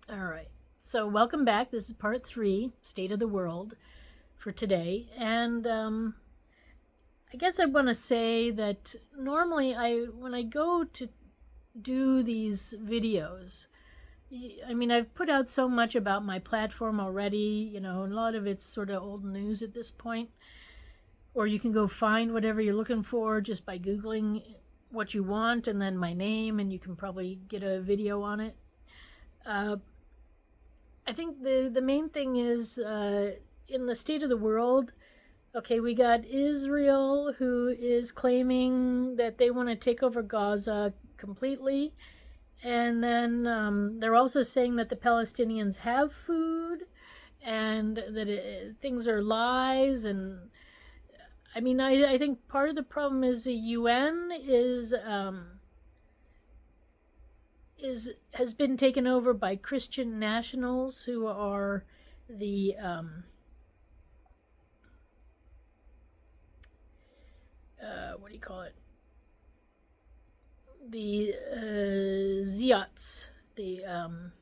All right. So, welcome back. This is part three, State of the World, for today. And I guess I want to say that normally, when I go to do these videos, I mean, I've put out so much about my platform already, and a lot of it's sort of old news at this point. Or you can go find whatever you're looking for just by Googling what you want and then my name, and you can probably get a video on it. I think the main thing is in the state of the world. Okay, we got Israel, who is claiming that they want to take over Gaza completely, and then they're also saying that the Palestinians have food, and that things are lies. And I mean, I think part of the problem is the UN has been taken over by Christian nationals who are the what do you call it? The Ziots. I'm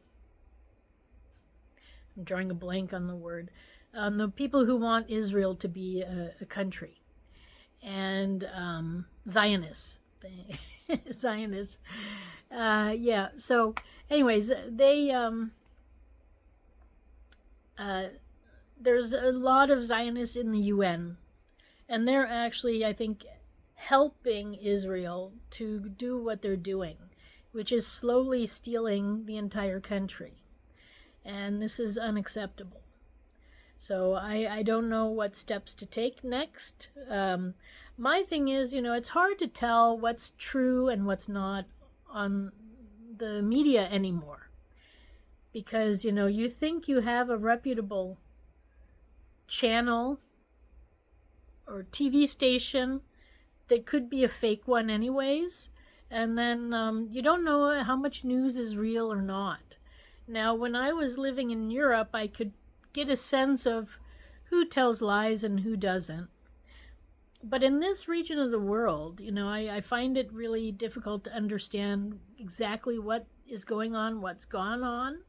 drawing a blank on the word. The people who want Israel to be a country, and Zionists. Zionists. Yeah. So, anyways, they there's a lot of Zionists in the UN, and they're actually, I think, helping Israel to do what they're doing, which is slowly stealing the entire country, and this is unacceptable. So I don't know what steps to take next. My thing is, it's hard to tell what's true and what's not on the media anymore. Because, you think you have a reputable channel or TV station that could be a fake one anyways. And then you don't know how much news is real or not. Now, when I was living in Europe, I could get a sense of who tells lies and who doesn't. But in this region of the world, I find it really difficult to understand exactly what is going on, what's gone on.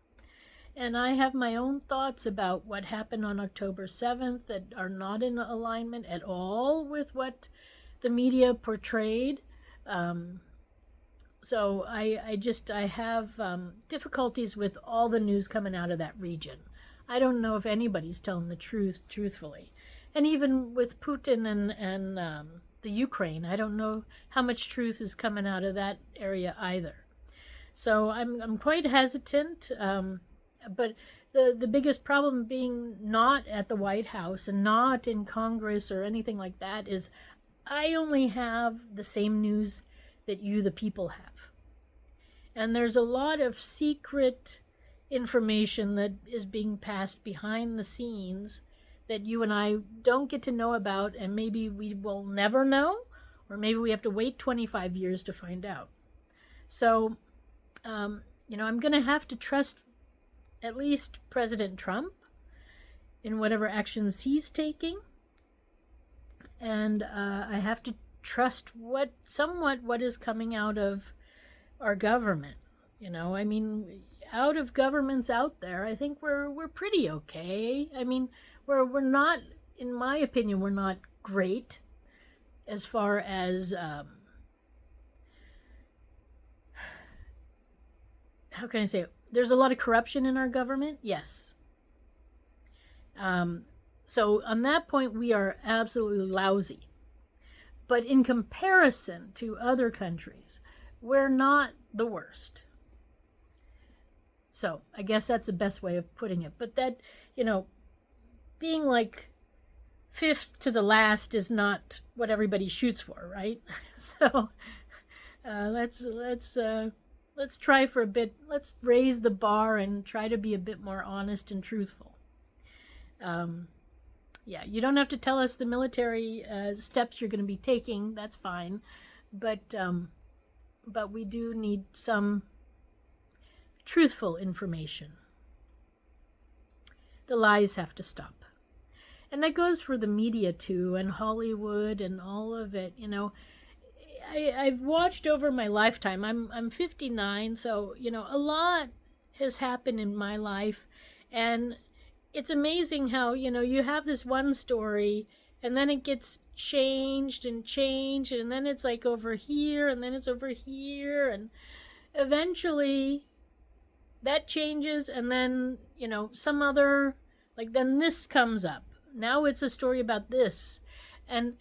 And I have my own thoughts about what happened on October 7th that are not in alignment at all with what the media portrayed. So I have difficulties with all the news coming out of that region. I don't know if anybody's telling the truth truthfully. And even with Putin and the Ukraine, I don't know how much truth is coming out of that area either. So I'm quite hesitant. But the biggest problem being not at the White House and not in Congress or anything like that is I only have the same news that you, the people, have. And there's a lot of secret information that is being passed behind the scenes that you and I don't get to know about, and maybe we will never know, or maybe we have to wait 25 years to find out. So, I'm going to have to trust at least President Trump in whatever actions he's taking. And I have to trust somewhat what is coming out of our government. Out of governments out there, I think we're pretty okay. I mean, we're not, in my opinion, we're not great as far as how can I say it? There's a lot of corruption in our government, yes. So on that point, we are absolutely lousy. But in comparison to other countries, we're not the worst. So I guess that's the best way of putting it. But that, being like fifth to the last is not what everybody shoots for, right? So let's try for a bit. Let's raise the bar and try to be a bit more honest and truthful. You don't have to tell us the military steps you're going to be taking. That's fine, but we do need some truthful information. The lies have to stop. And that goes for the media too, and Hollywood and all of it. I've watched over my lifetime. I'm 59, so a lot has happened in my life. And it's amazing how, you have this one story and then it gets changed, and then it's like over here, and then it's over here, and eventually that changes, and then, some other, like, then this comes up. Now it's a story about this. And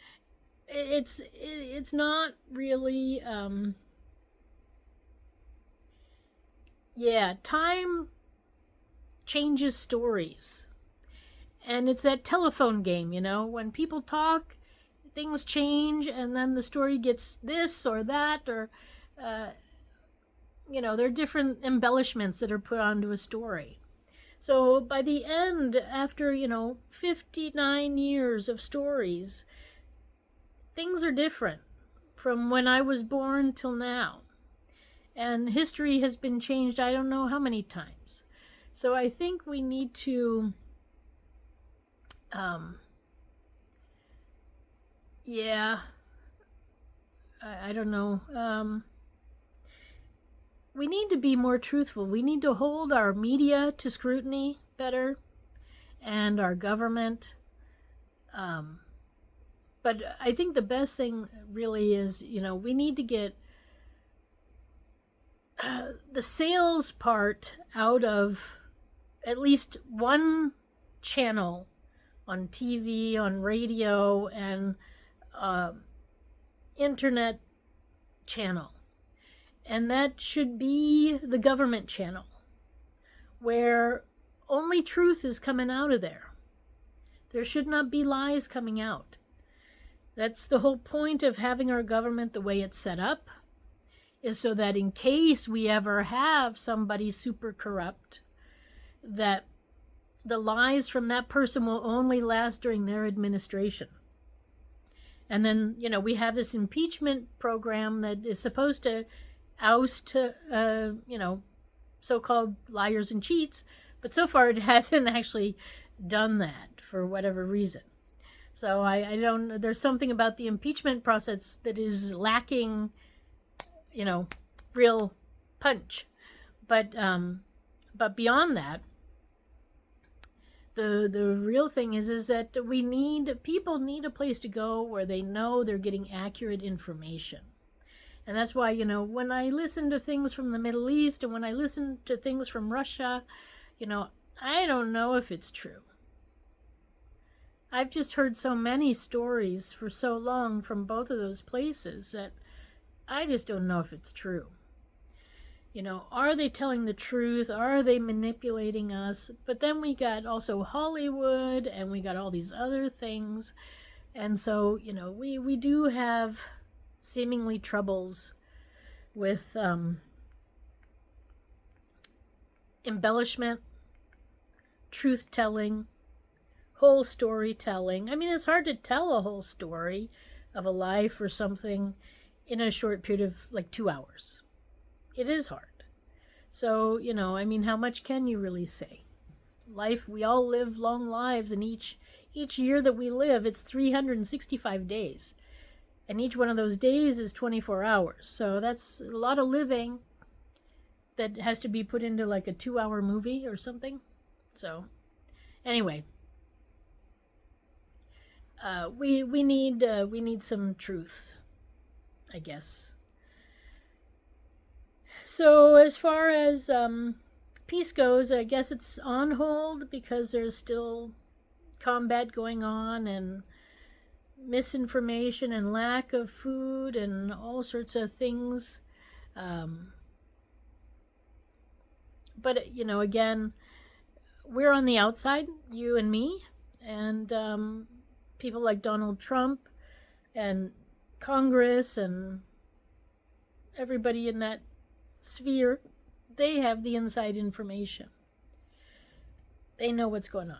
it's not really, time changes stories. And it's that telephone game, when people talk, things change, and then the story gets this or that, or, there are different embellishments that are put onto a story. So by the end, after, 59 years of stories, things are different from when I was born till now. And history has been changed I don't know how many times. So I think we need to, I don't know. We need to be more truthful. We need to hold our media to scrutiny better, and our government. But I think the best thing really is, we need to get the sales part out of at least one channel on TV, on radio, and internet channel. And that should be the government channel, where only truth is coming out of there. There should not be lies coming out. That's the whole point of having our government the way it's set up, is so that in case we ever have somebody super corrupt, that the lies from that person will only last during their administration. And then, we have this impeachment program that is supposed to oust, so-called liars and cheats, but so far it hasn't actually done that for whatever reason. So I don't, there's something about the impeachment process that is lacking, real punch. But beyond that, the real thing is that people need a place to go where they know they're getting accurate information. And that's why, when I listen to things from the Middle East and when I listen to things from Russia, I don't know if it's true. I've just heard so many stories for so long from both of those places that I just don't know if it's true. Are they telling the truth? Are they manipulating us? But then we got also Hollywood, and we got all these other things. And so, we do have seemingly troubles with embellishment, truth-telling, whole storytelling. I mean, it's hard to tell a whole story of a life or something in a short period of like 2 hours. It is hard. So, how much can you really say? Life, we all live long lives, and each year that we live, it's 365 days. And each one of those days is 24 hours. So that's a lot of living that has to be put into like a 2-hour movie or something. So, anyway, we need some truth, I guess. So as far as peace goes, I guess it's on hold because there's still combat going on, and misinformation, and lack of food, and all sorts of things. But, again, we're on the outside, you and me, and people like Donald Trump and Congress and everybody in that sphere, they have the inside information. They know what's going on.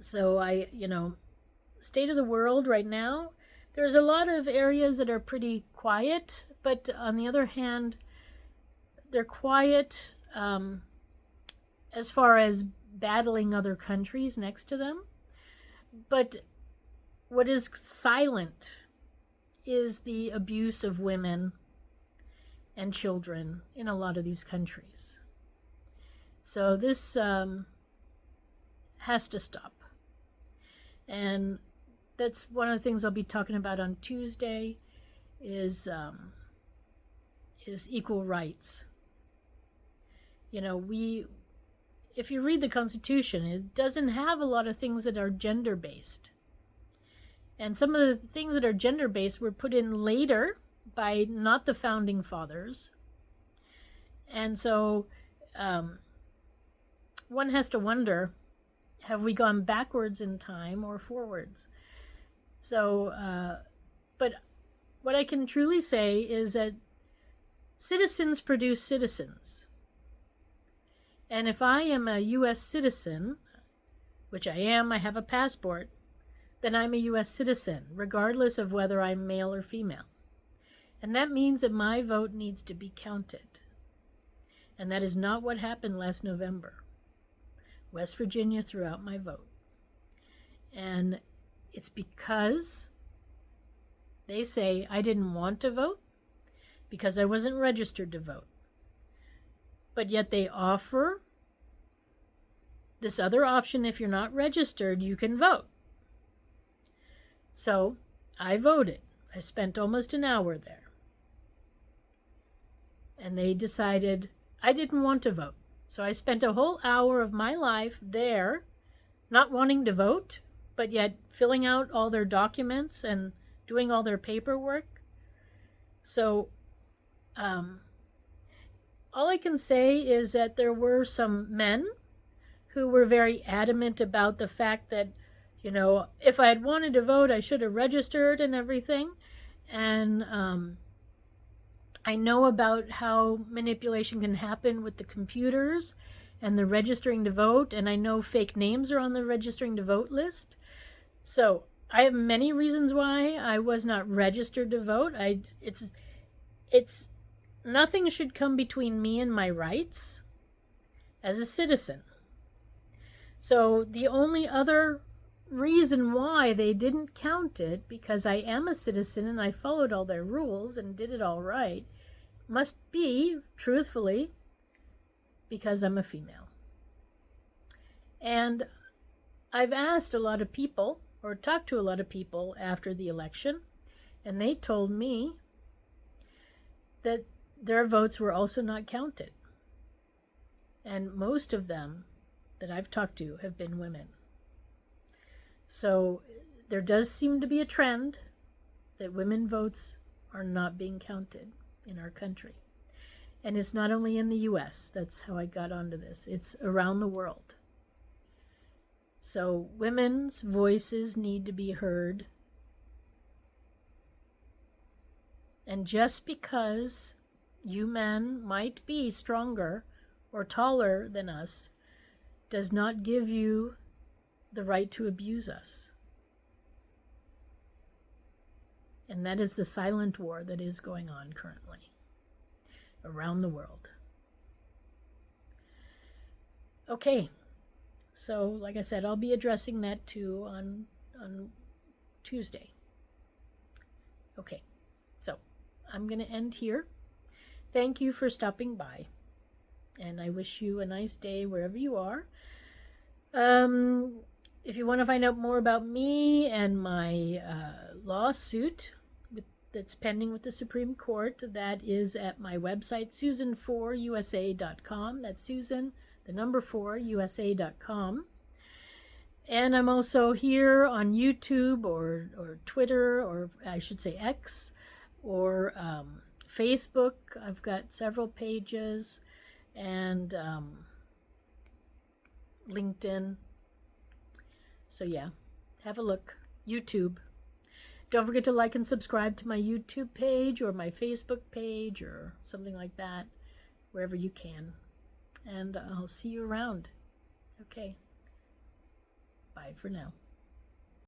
So state of the world right now, there's a lot of areas that are pretty quiet, but on the other hand, they're quiet as far as battling other countries next to them. But what is silent is the abuse of women and children in a lot of these countries. So this has to stop. And that's one of the things I'll be talking about on Tuesday is equal rights. You know, if you read the Constitution, it doesn't have a lot of things that are gender-based. And some of the things that are gender-based were put in later by not the founding fathers. And so one has to wonder, have we gone backwards in time or forwards? So, but what I can truly say is that citizens produce citizens. And if I am a U.S. citizen, which I am, I have a passport, then I'm a U.S. citizen, regardless of whether I'm male or female. And that means that my vote needs to be counted. And that is not what happened last November. West Virginia threw out my vote. And it's because they say I didn't want to vote because I wasn't registered to vote. But yet they offer this other option: if you're not registered, you can vote. So I voted. I spent almost an hour there. And they decided I didn't want to vote. So I spent a whole hour of my life there, not wanting to vote, but yet filling out all their documents and doing all their paperwork. So all I can say is that there were some men who were very adamant about the fact that, you know, if I had wanted to vote, I should have registered and everything. And I know about how manipulation can happen with the computers and the registering to vote, and I know fake names are on the registering to vote list. So I have many reasons why I was not registered to vote. It's nothing should come between me and my rights as a citizen. So the only other reason why they didn't count it, because I am a citizen and I followed all their rules and did it all right, must be, truthfully, because I'm a female. And I've asked a lot of people, or talked to a lot of people after the election, and they told me that their votes were also not counted. And most of them that I've talked to have been women. So there does seem to be a trend that women votes are not being counted in our country. And it's not only in the U.S. That's how I got onto this. It's around the world. So women's voices need to be heard. And just because you men might be stronger or taller than us does not give you the right to abuse us. And that is the silent war that is going on currently around the world. Okay, so like I said, I'll be addressing that too on Tuesday. Okay, so I'm going to end here. Thank you for stopping by, and I wish you a nice day wherever you are. If you want to find out more about me and my lawsuit that's pending with the Supreme Court, that is at my website, susan4usa.com. That's Susan, the number 4usa.com. And I'm also here on YouTube or Twitter, or I should say X, or Facebook. I've got several pages, and LinkedIn. So yeah, have a look. YouTube. Don't forget to like and subscribe to my YouTube page or my Facebook page or something like that, wherever you can. And I'll see you around. Okay. Bye for now.